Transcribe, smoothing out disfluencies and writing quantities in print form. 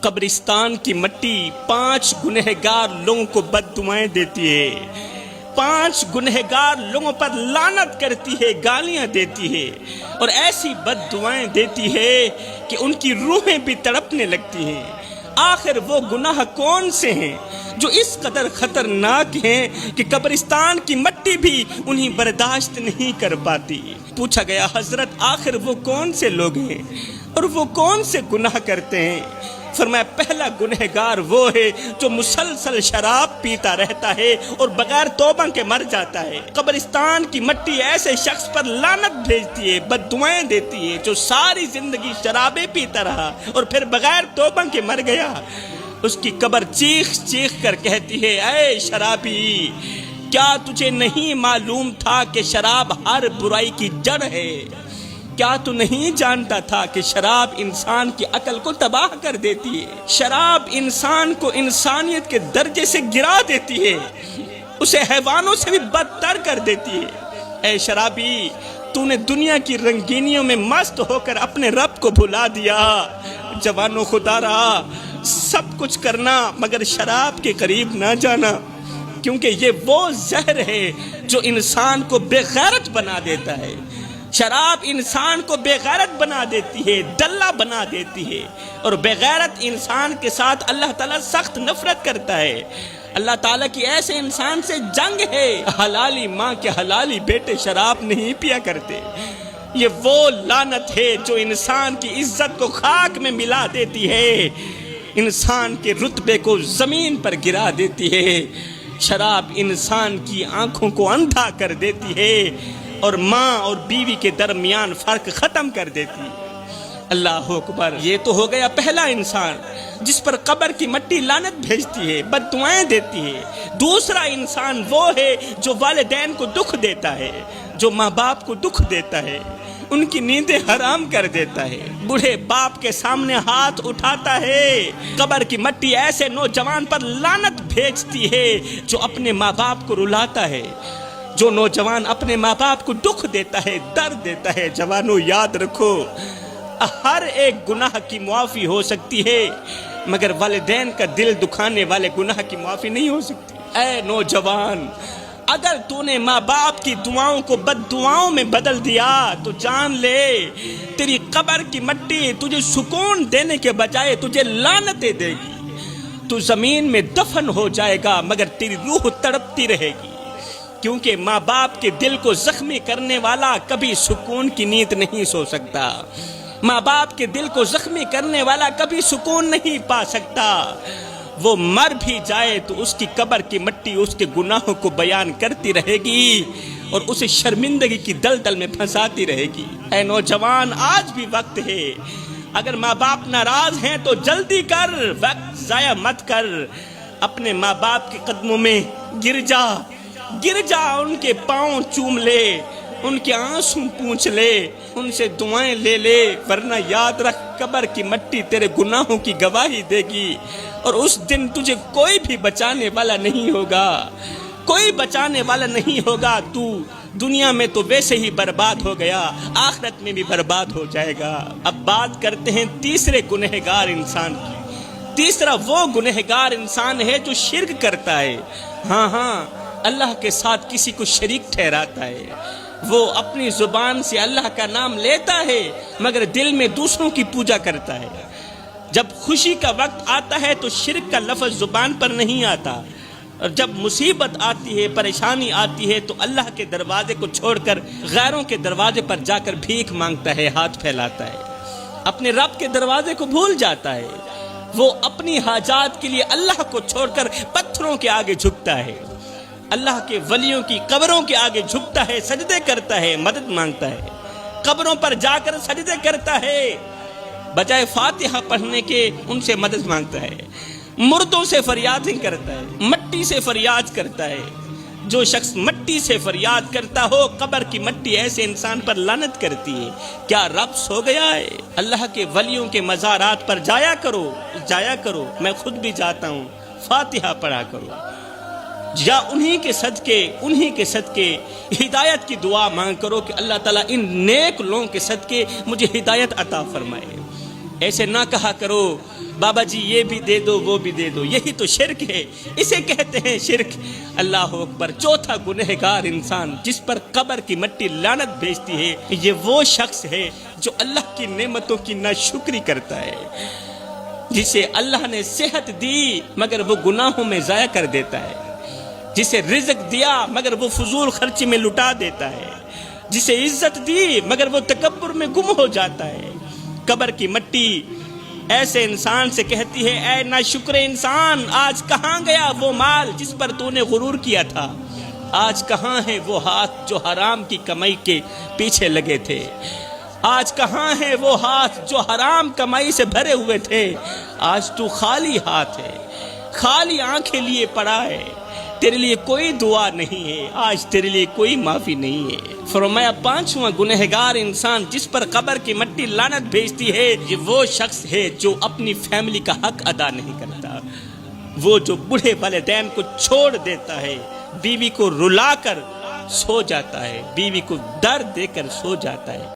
قبرستان کی مٹی 5 گنہگار لوگوں کو بد دعائیں دیتی ہے، 5 گنہگار لوگوں پر لعنت کرتی ہے، گالیاں دیتی ہے اور ایسی بد دعائیں دیتی ہے کہ ان کی روحیں بھی تڑپنے لگتی ہیں۔ آخر وہ گناہ کون سے ہیں جو اس قدر خطرناک ہیں کہ قبرستان کی مٹی بھی انہیں برداشت نہیں کر پاتی؟ پوچھا گیا حضرت آخر وہ کون سے لوگ ہیں اور وہ کون سے گناہ کرتے ہیں؟ فرمایا پہلا گنہگار وہ ہے جو مسلسل شراب پیتا رہتا ہے اور بغیر توبہ کے مر جاتا ہے۔ قبرستان کی مٹی ایسے شخص پر لعنت بھیجتی ہے، بد دعائیں دیتی ہے جو ساری زندگی شرابیں پیتا رہا اور پھر بغیر توبہ کے مر گیا۔ اس کی قبر چیخ چیخ کر کہتی ہے، اے شرابی، کیا تجھے نہیں معلوم تھا کہ شراب ہر برائی کی جڑ ہے؟ کیا تو نہیں جانتا تھا کہ شراب انسان کی عقل کو تباہ کر دیتی ہے؟ شراب انسان کو انسانیت کے درجے سے گرا دیتی ہے، اسے حیوانوں سے بھی بدتر کر دیتی ہے۔ اے شرابی، تو نے دنیا کی رنگینیوں میں مست ہو کر اپنے رب کو بھلا دیا۔ جوانو خدا رہا، سب کچھ کرنا مگر شراب کے قریب نہ جانا، کیونکہ یہ وہ زہر ہے جو انسان کو بے غیرت بنا دیتا ہے۔ شراب انسان کو بے غیرت بنا دیتی ہے، دلہ بنا دیتی ہے، اور بے غیرت انسان کے ساتھ اللہ تعالیٰ سخت نفرت کرتا ہے۔ اللہ تعالیٰ کی ایسے انسان سے جنگ ہے۔ حلالی ماں کے حلالی بیٹے شراب نہیں پیا کرتے۔ یہ وہ لعنت ہے جو انسان کی عزت کو خاک میں ملا دیتی ہے، انسان کے رتبے کو زمین پر گرا دیتی ہے۔ شراب انسان کی آنکھوں کو اندھا کر دیتی ہے اور ماں اور بیوی کے درمیان فرق ختم کر دیتی ہے۔ اللہ اکبر۔ یہ تو ہو گیا پہلا انسان جس پر قبر کی مٹی لعنت بھیجتی ہے، بد دعائیں دیتی ہے۔ دوسرا انسان وہ ہے جو والدین کو دکھ دیتا ہے، جو ماں باپ کو دکھ دیتا ہے، ان کی نیندیں حرام کر دیتا ہے، بوڑھے باپ کے سامنے ہاتھ اٹھاتا ہے۔ قبر کی مٹی ایسے نوجوان پر لعنت بھیجتی ہے جو اپنے ماں باپ کو رلاتا ہے، جو نوجوان اپنے ماں باپ کو دکھ دیتا ہے، درد دیتا ہے۔ جوانوں یاد رکھو، ہر ایک گناہ کی معافی ہو سکتی ہے مگر والدین کا دل دکھانے والے گناہ کی معافی نہیں ہو سکتی۔ اے نوجوان، اگر تو نے ماں باپ کی دعاؤں کو بد دعاؤں میں بدل دیا تو جان لے تیری قبر کی مٹی تجھے سکون دینے کے بجائے تجھے لعنتیں دے گی۔ تو زمین میں دفن ہو جائے گا مگر تیری روح تڑپتی رہے گی، کیونکہ ماں باپ کے دل کو زخمی کرنے والا کبھی سکون کی نیند نہیں سو سکتا۔ ماں باپ کے دل کو زخمی کرنے والا کبھی سکون نہیں پا سکتا۔ وہ مر بھی جائے تو اس کی قبر کی مٹی اس کے گناہوں کو بیان کرتی رہے گی اور اسے شرمندگی کی دلدل میں پھنساتی رہے گی۔ اے نوجوان، آج بھی وقت ہے، اگر ماں باپ ناراض ہیں تو جلدی کر، وقت ضائع مت کر، اپنے ماں باپ کے قدموں میں گر جا، ان کے پاؤں چوم لے، ان کے آنسو پونچھ لے، ان سے دعائیں لے لے، ورنہ یاد رکھ قبر کی مٹی تیرے گناہوں کی گواہی دے گی اور اس دن تجھے کوئی بھی بچانے والا نہیں ہوگا، کوئی بچانے والا نہیں ہوگا۔ تو دنیا میں تو ویسے ہی برباد ہو گیا، آخرت میں بھی برباد ہو جائے گا۔ اب بات کرتے ہیں تیسرے گنہگار انسان کی۔ تیسرا وہ گنہگار انسان ہے جو شرک کرتا ہے، ہاں اللہ کے ساتھ کسی کو شریک ٹھہراتا ہے۔ وہ اپنی زبان سے اللہ کا نام لیتا ہے مگر دل میں دوسروں کی پوجا کرتا ہے۔ جب خوشی کا وقت آتا ہے تو شرک کا لفظ زبان پر نہیں آتا، اور جب مصیبت آتی ہے، پریشانی آتی ہے تو اللہ کے دروازے کو چھوڑ کر غیروں کے دروازے پر جا کر بھیک مانگتا ہے، ہاتھ پھیلاتا ہے، اپنے رب کے دروازے کو بھول جاتا ہے۔ وہ اپنی حاجات کے لیے اللہ کو چھوڑ کر پتھروں کے آگے جھکتا ہے، اللہ کے ولیوں کی قبروں کے آگے جھکتا ہے، سجدے کرتا ہے، مدد مانگتا ہے، قبروں پر جا کر سجدے کرتا ہے، بجائے فاتحہ پڑھنے کے ان سے مدد مانگتا ہے، مردوں سے فریادیں کرتا ہے، مٹی سے فریاد کرتا ہے۔ جو شخص مٹی سے فریاد کرتا ہو، قبر کی مٹی ایسے انسان پر لعنت کرتی ہے۔ کیا رب سو گیا ہے؟ اللہ کے ولیوں کے مزارات پر جایا کرو، میں خود بھی جاتا ہوں، فاتحہ پڑھا کرو، یا انہی کے صدقے ہدایت کی دعا مانگ کرو کہ اللہ تعالیٰ ان نیک لوگوں کے صدقے مجھے ہدایت عطا فرمائے۔ ایسے نہ کہا کرو بابا جی یہ بھی دے دو وہ بھی دے دو، یہی تو شرک ہے، اسے کہتے ہیں شرک۔ اللہ اکبر۔ چوتھا گنہگار انسان جس پر قبر کی مٹی لعنت بھیجتی ہے، یہ وہ شخص ہے جو اللہ کی نعمتوں کی ناشکری کرتا ہے، جسے اللہ نے صحت دی مگر وہ گناہوں میں ضائع کر دیتا ہے، جسے رزق دیا مگر وہ فضول خرچی میں لٹا دیتا ہے، جسے عزت دی مگر وہ تکبر میں گم ہو جاتا ہے۔ قبر کی مٹی ایسے انسان سے کہتی ہے، اے ناشکر انسان، آج کہاں گیا وہ مال جس پر تو نے غرور کیا تھا؟ آج کہاں ہے وہ ہاتھ جو حرام کی کمائی کے پیچھے لگے تھے؟ آج کہاں ہے وہ ہاتھ جو حرام کمائی سے بھرے ہوئے تھے؟ آج تو خالی ہاتھ ہے، خالی آنکھیں لیے پڑا ہے، تیرے لیے کوئی دعا نہیں ہے، آج تیرے لیے کوئی معافی نہیں ہے۔ فرمایا پانچواں گنہگار انسان جس پر قبر کی مٹی لعنت بھیجتی ہے، یہ وہ شخص ہے جو اپنی فیملی کا حق ادا نہیں کرتا، وہ جو بوڑھے والدین کو چھوڑ دیتا ہے، بیوی کو رلا کر سو جاتا ہے، بیوی کو درد دے کر سو جاتا ہے۔